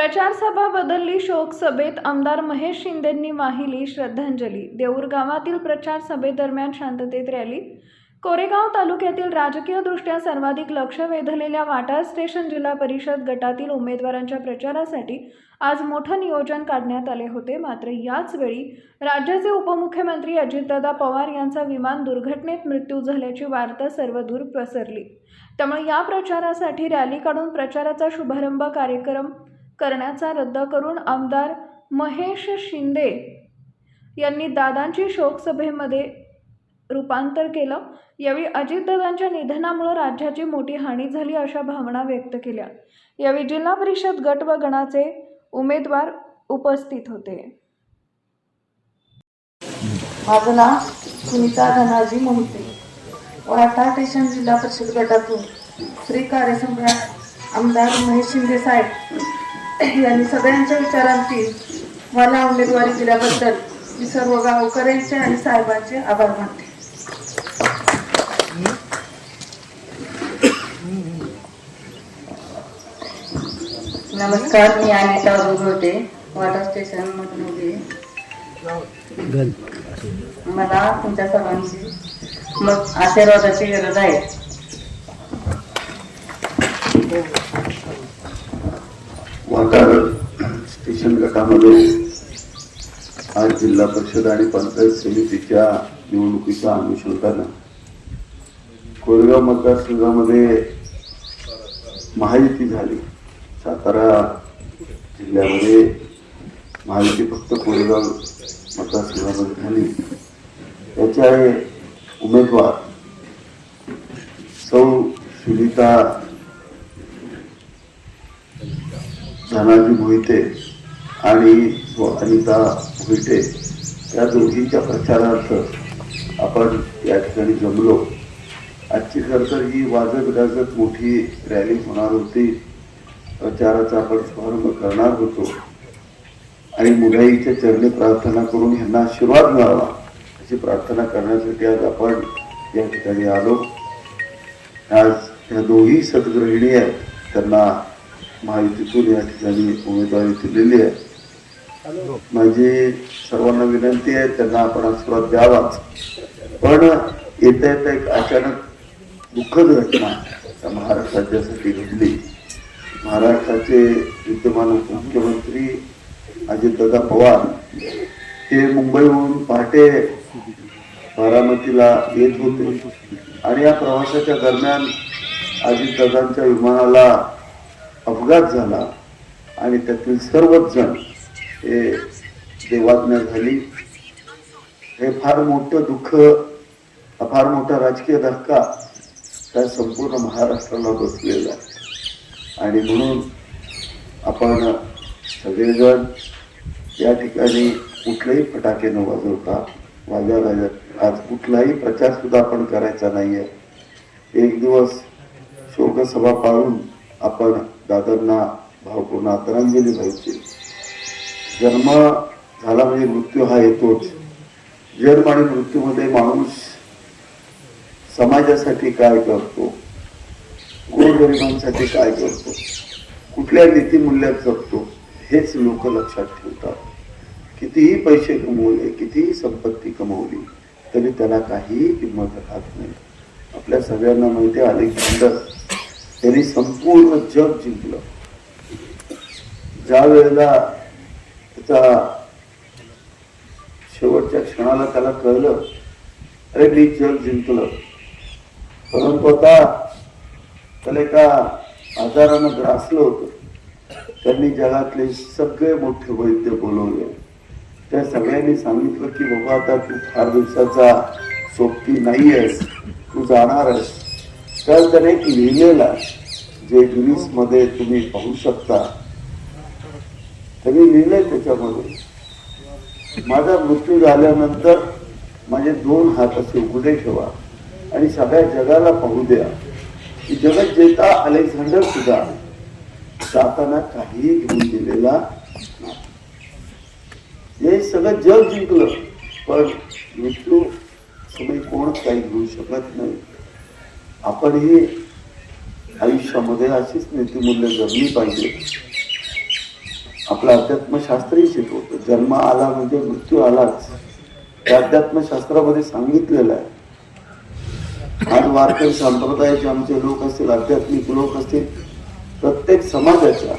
प्रचार सभा बदलली, शोक सभेत आमदार महेश शिंदेंनी वाहिली श्रद्धांजली। देऊर गावातील प्रचार सभेदरम्यान शांततेत रॅली। कोरेगाव तालुक्यातील राजकीयदृष्ट्या सर्वाधिक लक्ष वेधलेल्या वाटाळ स्टेशन जिल्हा परिषद गटातील उमेदवारांच्या प्रचारासाठी आज मोठं नियोजन काढण्यात आले होते। मात्र याच वेळी राज्याचे उपमुख्यमंत्री अजितदादा पवार यांचा विमान दुर्घटनेत मृत्यू झाल्याची वार्ता सर्वदूर पसरली। त्यामुळे या प्रचारासाठी रॅली काढून प्रचाराचा शुभारंभ कार्यक्रम करण्याचा रद्द करून आमदार महेश शिंदे यांनी दादांची शोकसभेमध्ये रूपांतर केलं। यावेळी अजितदादांच्या निधनामुळे राज्याची मोठी हानी झाली अशा भावना व्यक्त केल्या। यावेळी जिल्हा परिषद गट व गणाचे उमेदवार उपस्थित होते। माझं नाव सुनीता धनाजी मोहिते, वाटाळ स्टेशन जिल्हा परिषद गटातून श्री कार्यसम्राट आमदार महेश शिंदे साहेब यांनी सगळ्यांच्या विचारांती मला उमेदवारी दिल्याबद्दल मी सर्व गावकऱ्यांचे आणि साहेबांचे आभार मानते। नमस्कार, मी अनिता बोलते, वाटाळ स्टेशन मधून उभी। मला तुमच्या सर्वांची आशीर्वादाची गरज आहे। वाटाळ स्टेशन गटामध्ये आज जिल्हा परिषद आणि पंचायत समितीच्या निवडणुकीच्या अनुषंगानं कोरेगाव मतदारसंघामध्ये महायुती झाली। सातारा जिल्ह्यामध्ये महायुती फक्त कोरेगाव मतदारसंघामध्ये झाली। त्याचे उमेदवार सौ सुनीता धनाजी मोहिते आणि अनिता मोहिते या दोघींच्या प्रचारार्थ आपण या ठिकाणी जमलो। आजची खरं तर ही वाजत गाजत मोठी रॅली होणार होती। प्रचाराचा आपण शुभारंभ करणार होतो आणि मुलाईच्या चरणी प्रार्थना करून यांना आशीर्वाद मिळावा अशी प्रार्थना करण्यासाठी आज आपण या ठिकाणी आलो। आज या दोघी सद्गृहिणी आहेत, त्यांना महायुतीतून या ठिकाणी उमेदवारी दिलेली आहे। माझी सर्वांना विनंती आहे, त्यांना आपण आशीर्वाद द्यावाच। पण येता येता एक अचानक दुःखद घटना त्या महाराष्ट्र राज्यासाठी घडली। महाराष्ट्राचे विद्यमान मुख्यमंत्री अजितदादा पवार हे मुंबईहून पहाटे बारामतीला येत होते आणि या प्रवासाच्या दरम्यान अजितदादांच्या विमानाला अपघात झाला आणि त्यातील सर्वच जण हे देवाज्ञा झाली। हे फार मोठं दुःख, फार मोठा राजकीय धक्का त्या संपूर्ण महाराष्ट्राला बसलेला आहे आणि म्हणून आपण सगळेजण या ठिकाणी कुठलेही फटाके न वाजवता आज कुठलाही प्रचार सुद्धा आपण करायचा नाहीये। एक दिवस शोकसभा पाळून आपण दादांना भावपूर्ण आदरांजली व्हायची। जन्म झाला म्हणजे मृत्यू हा येतोच। जन्म आणि मृत्यूमध्ये माणूस समाजासाठी काय करतो, गोरगरिबांसाठी काय करतो, कुठल्या नीतिमूल्यात जगतो हेच लोक लक्षात ठेवतात। कितीही पैसे कमवले, कितीही संपत्ती कमवली तरी त्याला काहीही किंमत राहत नाही। आपल्या सगळ्यांना माहिती आहे, अलेक्झांडर त्यांनी संपूर्ण जग जिंकलं। ज्या वेळेला त्याचा शेवटच्या क्षणाला त्याला कळलं, अरे मी जग जिंकलं, परंतु आता त्याला एका आजारानं ग्रासलं होतं। त्यांनी जगातले सगळे मोठे वैद्य बोलवले। त्या सगळ्यांनी सांगितलं की बाबा आता तू फार दिवसाचा सोबती नाही आहेस, तू जाणार आहेस। तर त्याने एक लिहिलेला जे ग्रीस मध्ये तुम्ही पाहू शकता, त्यांनी लिहिलंय त्याच्यामध्ये, माझा मृत्यू झाल्यानंतर माझे 2 हात असे उघडे ठेवा आणि सगळ्या जगाला पाहू द्या की जगत जेता अलेक्झांडर सुद्धा जाताना काहीही घेऊन दिलेला नाही। हे सगळं जग जिंकलं पण मृत्यू तुम्ही कोणच काही घेऊ शकत नाही। आपण ही आयुष्यामध्ये अशीच नीतिमूल्य जगली पाहिजे। आपलं अध्यात्मशास्त्रही शिकवतं. जन्म आला म्हणजे मृत्यू आलाच, हे अध्यात्मशास्त्रामध्ये सांगितलेलं आहे. आज वारकरी संप्रदायाचे आमचे लोक असतील, आध्यात्मिक लोक असतील, प्रत्येक समाजाच्या,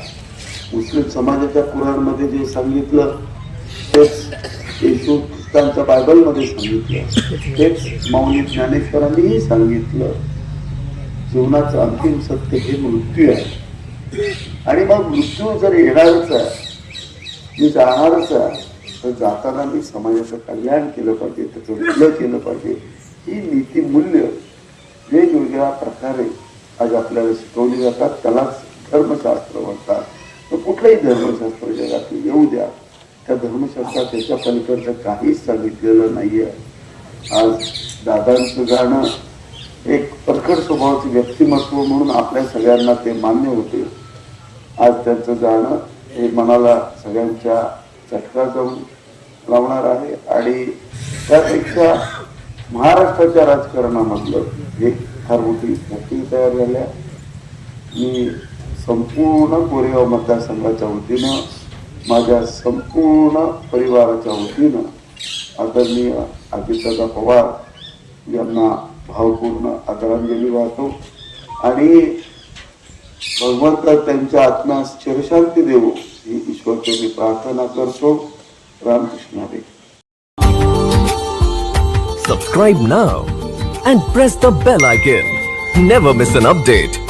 मुस्लिम समाजाच्या कुराणमध्ये जे सांगितलं तेच येशू ख्रिस्तांच्या बायबलमध्ये सांगितलं, तेच मौनी ज्ञानेश्वरांनीही सांगितलं. जीवनाचं अंतिम सत्य हे मृत्यू आहे. आणि मग मृत्यू जर येणारच आहे, मी जाणारच आहे, तर जाताना मी समाजाचं कल्याण केलं पाहिजे, त्याचं भलं केलं पाहिजे. ही नीतिमूल्य वेगवेगळ्या प्रकारे आज आपल्याला शिकवली जातात. त्यालाच धर्मशास्त्र म्हणतात. तर कुठलंही धर्मशास्त्र जगात येऊ द्या, त्या धर्मशास्त्रात त्याच्या पलीकडचं काहीच सांगितलेलं नाहीये. आज दादांचं गाणं एक परखड स्वभावाचे व्यक्तिमत्व म्हणून आपल्या सगळ्यांना ते मान्य होते. आज त्यांचं गाणं हे मनाला सगळ्यांच्या चटका जाऊन लावणार आहे. आणि त्यापेक्षा महाराष्ट्राच्या राजकारणामधलं एक फार मोठी घटना तयार झाल्या. मी संपूर्ण कोरेगाव मतदारसंघाच्या वतीनं, माझ्या संपूर्ण परिवाराच्या वतीनं आदरणीय अजितदादा पवार यांना भावपूर्ण आदरांजली वाहतो आणि भगवंत त्यांच्या आत्म्यास चिरशांती देवो ही ईश्वरचरणी प्रार्थना करतो. Ramakrishna Hari. Subscribe now and press the bell icon. Never miss an update.